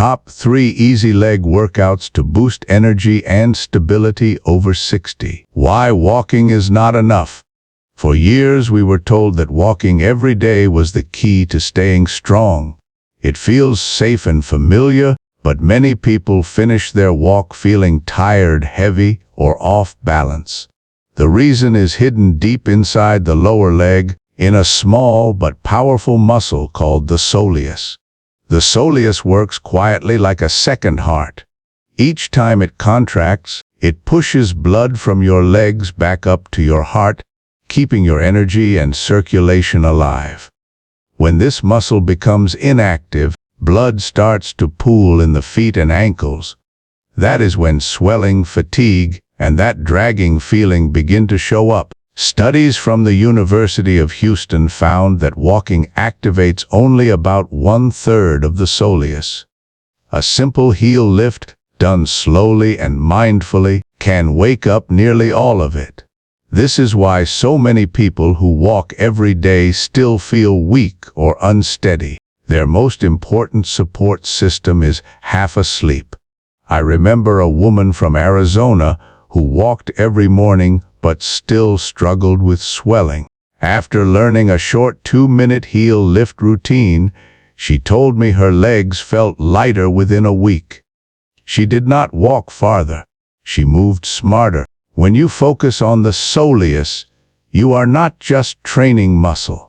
Top 3 easy leg workouts to boost energy and stability over 60. Why walking is not enough. For years we were told that walking every day was the key to staying strong. It feels safe and familiar, but many people finish their walk feeling tired, heavy, or off balance. The reason is hidden deep inside the lower leg, in a small but powerful muscle called the soleus. The soleus works quietly like a second heart. Each time it contracts, it pushes blood from your legs back up to your heart, keeping your energy and circulation alive. When this muscle becomes inactive, blood starts to pool in the feet and ankles. That is when swelling, fatigue, and that dragging feeling begin to show up. Studies from the University of Houston found that walking activates only about 1/3 of the soleus. A simple heel lift, done slowly and mindfully, can wake up nearly all of it. This is why so many people who walk every day still feel weak or unsteady. Their most important support system is half asleep. I remember a woman from Arizona who walked every morning but still struggled with swelling. After learning a short 2-minute heel lift routine, she told me her legs felt lighter within a week. She did not walk farther. She moved smarter. When you focus on the soleus, you are not just training muscle.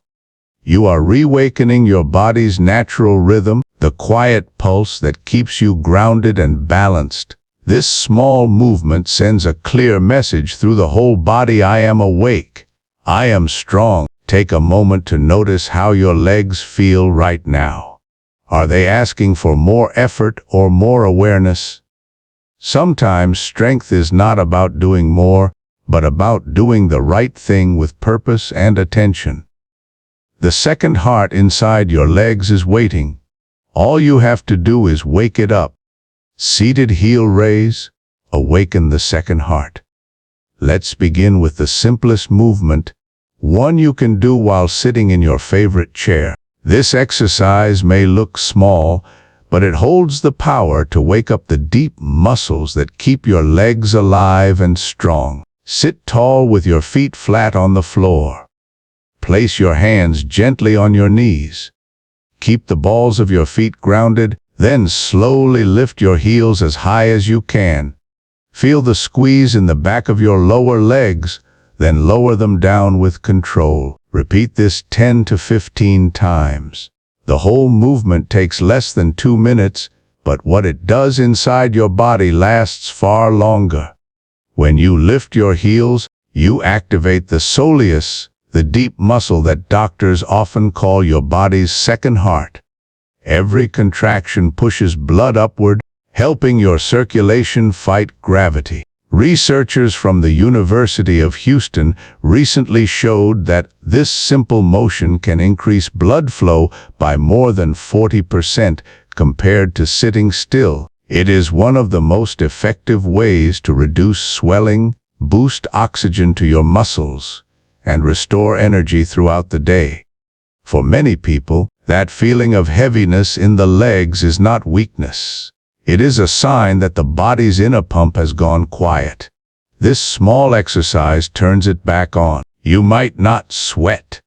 You are reawakening your body's natural rhythm, the quiet pulse that keeps you grounded and balanced. This small movement sends a clear message through the whole body: I am awake. I am strong. Take a moment to notice how your legs feel right now. Are they asking for more effort or more awareness? Sometimes strength is not about doing more, but about doing the right thing with purpose and attention. The second heart inside your legs is waiting. All you have to do is wake it up. Seated heel raise, awaken the second heart. Let's begin with the simplest movement, one you can do while sitting in your favorite chair. This exercise may look small, but it holds the power to wake up the deep muscles that keep your legs alive and strong. Sit tall with your feet flat on the floor. Place your hands gently on your knees. Keep the balls of your feet grounded, then slowly lift your heels as high as you can. Feel the squeeze in the back of your lower legs, then lower them down with control. Repeat this 10 to 15 times. The whole movement takes less than 2 minutes, but what it does inside your body lasts far longer. When you lift your heels, you activate the soleus, the deep muscle that doctors often call your body's second heart. Every contraction pushes blood upward, helping your circulation fight gravity. Researchers from the University of Houston recently showed that this simple motion can increase blood flow by more than 40% compared to sitting still. It is one of the most effective ways to reduce swelling, boost oxygen to your muscles, and restore energy throughout the day. For many people, that feeling of heaviness in the legs is not weakness. It is a sign that the body's inner pump has gone quiet. This small exercise turns it back on. You might not sweat.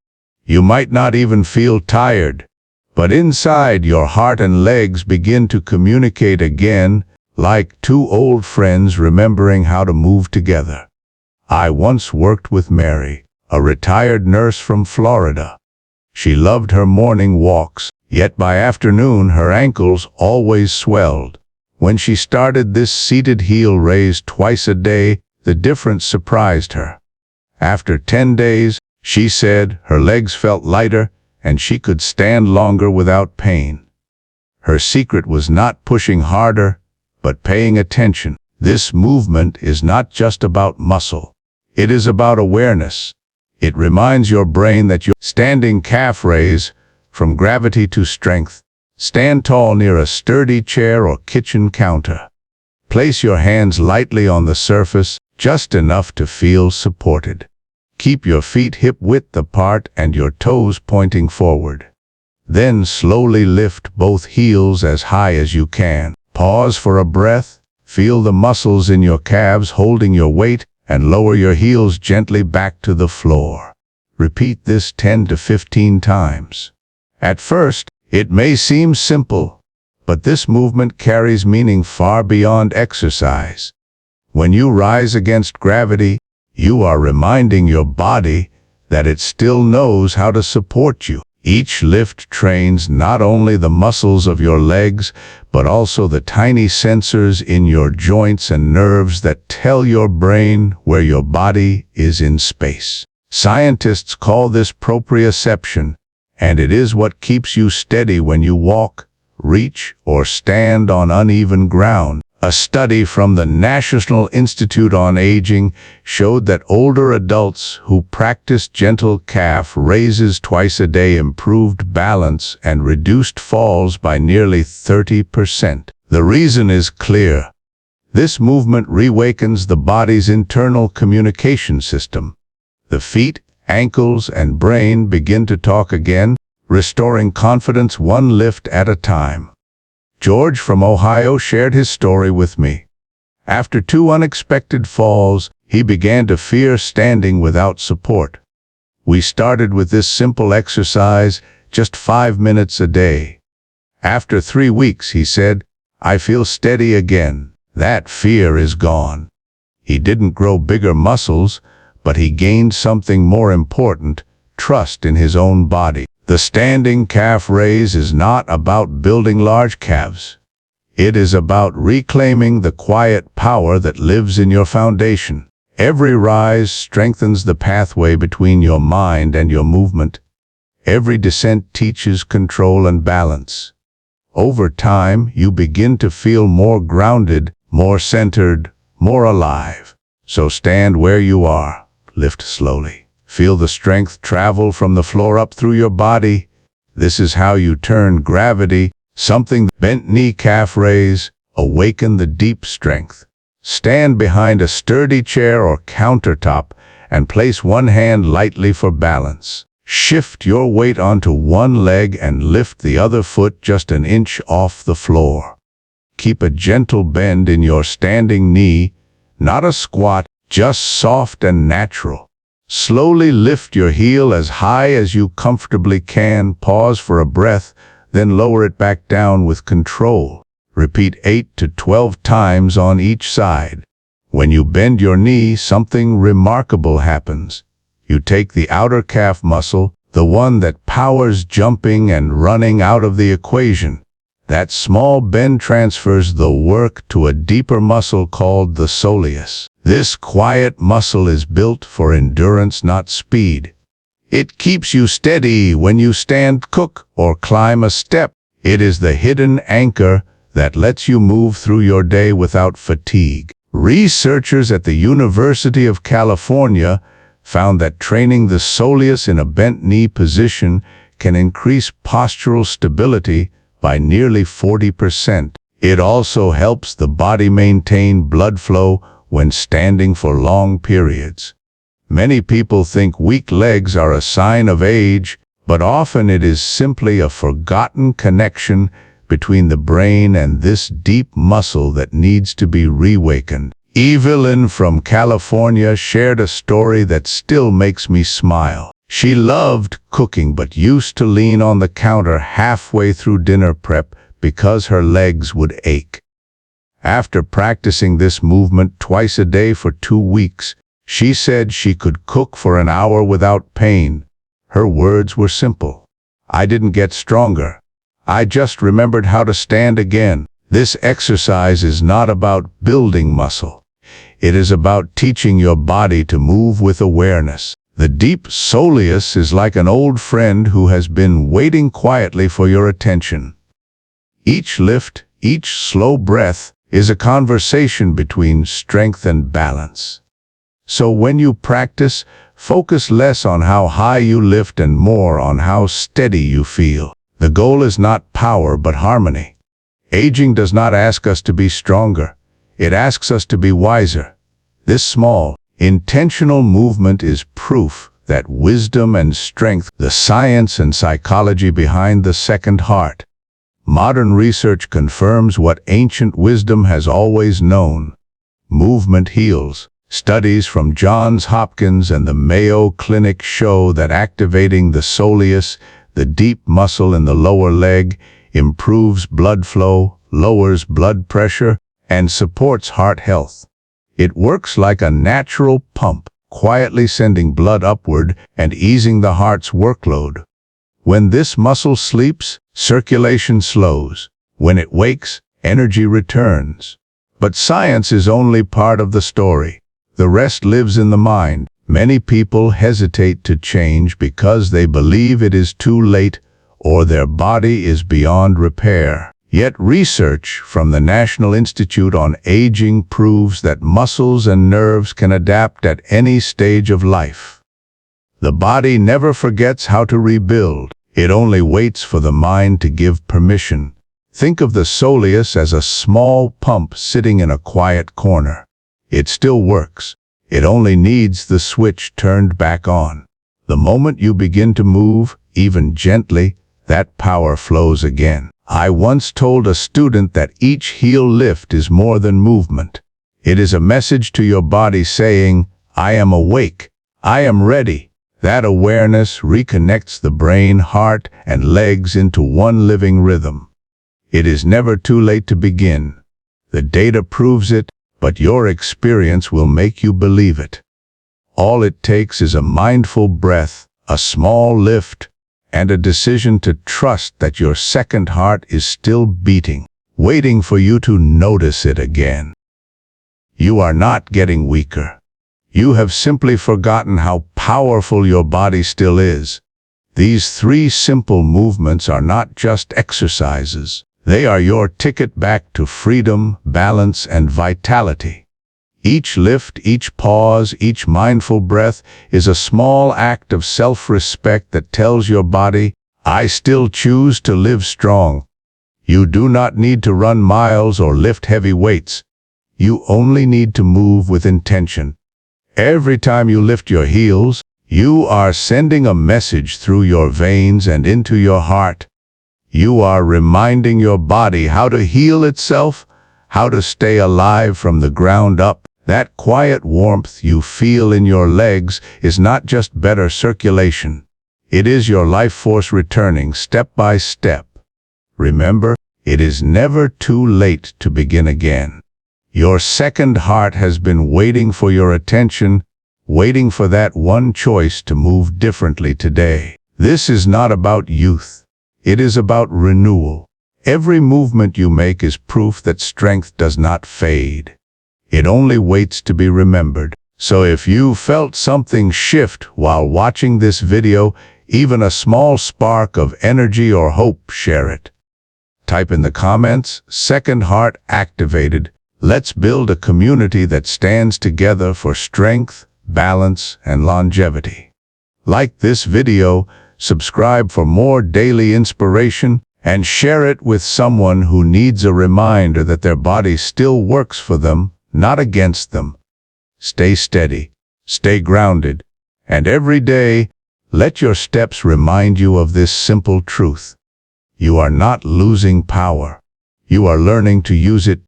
You might not even feel tired. But inside, your heart and legs begin to communicate again, like two old friends remembering how to move together. I once worked with Mary, a retired nurse from Florida. She loved her morning walks, yet by afternoon her ankles always swelled. When she started this seated heel raise twice a day, the difference surprised her. After 10 days, she said her legs felt lighter and she could stand longer without pain. Her secret was not pushing harder, but paying attention. This movement is not just about muscle. It is about awareness. It reminds your brain that you're standing calf raise, from gravity to strength. Stand tall near a sturdy chair or kitchen counter. Place your hands lightly on the surface, just enough to feel supported. Keep your feet hip-width apart and your toes pointing forward. Then slowly lift both heels as high as you can. Pause for a breath, feel the muscles in your calves holding your weight, and lower your heels gently back to the floor. Repeat this 10 to 15 times. At first, it may seem simple, but this movement carries meaning far beyond exercise. When you rise against gravity, you are reminding your body that it still knows how to support you. Each lift trains not only the muscles of your legs, but also the tiny sensors in your joints and nerves that tell your brain where your body is in space. Scientists call this proprioception, and it is what keeps you steady when you walk, reach, or stand on uneven ground. A study from the National Institute on Aging showed that older adults who practiced gentle calf raises twice a day improved balance and reduced falls by nearly 30%. The reason is clear. This movement reawakens the body's internal communication system. The feet, ankles, and brain begin to talk again, restoring confidence one lift at a time. George from Ohio shared his story with me. After 2 unexpected falls, he began to fear standing without support. We started with this simple exercise, just 5 minutes a day. After 3 weeks, he said, "I feel steady again. That fear is gone." He didn't grow bigger muscles, but he gained something more important, trust in his own body. The standing calf raise is not about building large calves. It is about reclaiming the quiet power that lives in your foundation. Every rise strengthens the pathway between your mind and your movement. Every descent teaches control and balance. Over time, you begin to feel more grounded, more centered, more alive. So stand where you are, lift slowly. Feel the strength travel from the floor up through your body. This is how you turn gravity, something bent knee calf raise, awaken the deep strength. Stand behind a sturdy chair or countertop and place one hand lightly for balance. Shift your weight onto one leg and lift the other foot just an inch off the floor. Keep a gentle bend in your standing knee, not a squat, just soft and natural. Slowly lift your heel as high as you comfortably can, pause for a breath, then lower it back down with control. Repeat 8 to 12 times on each side. When you bend your knee, something remarkable happens. You take the outer calf muscle, the one that powers jumping and running, out of the equation. That small bend transfers the work to a deeper muscle called the soleus. This quiet muscle is built for endurance, not speed. It keeps you steady when you stand, cook, or climb a step. It is the hidden anchor that lets you move through your day without fatigue. Researchers at the University of California found that training the soleus in a bent knee position can increase postural stability by nearly 40%. It also helps the body maintain blood flow when standing for long periods. Many people think weak legs are a sign of age, but often it is simply a forgotten connection between the brain and this deep muscle that needs to be reawakened. Evelyn from California shared a story that still makes me smile. She loved cooking but used to lean on the counter halfway through dinner prep because her legs would ache. After practicing this movement twice a day for 2 weeks, she said she could cook for an hour without pain. Her words were simple. "I didn't get stronger. I just remembered how to stand again." This exercise is not about building muscle. It is about teaching your body to move with awareness. The deep soleus is like an old friend who has been waiting quietly for your attention. Each lift, each slow breath, is a conversation between strength and balance. So when you practice, focus less on how high you lift and more on how steady you feel. The goal is not power but harmony. Aging does not ask us to be stronger. It asks us to be wiser. This small, intentional movement is proof that wisdom and strength, the science and psychology behind the second heart. Modern research confirms what ancient wisdom has always known. Movement heals. Studies from Johns Hopkins and the Mayo Clinic show that activating the soleus, the deep muscle in the lower leg, improves blood flow, lowers blood pressure, and supports heart health. It works like a natural pump, quietly sending blood upward and easing the heart's workload. When this muscle sleeps, circulation slows. When it wakes, energy returns. But science is only part of the story. The rest lives in the mind. Many people hesitate to change because they believe it is too late or their body is beyond repair. Yet research from the National Institute on Aging proves that muscles and nerves can adapt at any stage of life. The body never forgets how to rebuild. It only waits for the mind to give permission. Think of the soleus as a small pump sitting in a quiet corner. It still works. It only needs the switch turned back on. The moment you begin to move, even gently, that power flows again. I once told a student that each heel lift is more than movement. It is a message to your body saying, I am awake. I am ready. That awareness reconnects the brain, heart, and legs into one living rhythm. It is never too late to begin. The data proves it, but your experience will make you believe it. All it takes is a mindful breath, a small lift, and a decision to trust that your second heart is still beating, waiting for you to notice it again. You are not getting weaker. You have simply forgotten how powerful your body still is. These 3 simple movements are not just exercises. They are your ticket back to freedom, balance, and vitality. Each lift, each pause, each mindful breath is a small act of self-respect that tells your body, I still choose to live strong. You do not need to run miles or lift heavy weights. You only need to move with intention. Every time you lift your heels, you are sending a message through your veins and into your heart. You are reminding your body how to heal itself, how to stay alive from the ground up. That quiet warmth you feel in your legs is not just better circulation. It is your life force returning step by step. Remember, it is never too late to begin again. Your second heart has been waiting for your attention, waiting for that one choice to move differently today. This is not about youth. It is about renewal. Every movement you make is proof that strength does not fade. It only waits to be remembered. So if you felt something shift while watching this video, even a small spark of energy or hope, share it. Type in the comments, second heart activated. Let's build a community that stands together for strength, balance, and longevity. Like this video, subscribe for more daily inspiration, and share it with someone who needs a reminder that their body still works for them, not against them. Stay steady, stay grounded, and every day, let your steps remind you of this simple truth. You are not losing power. You are learning to use it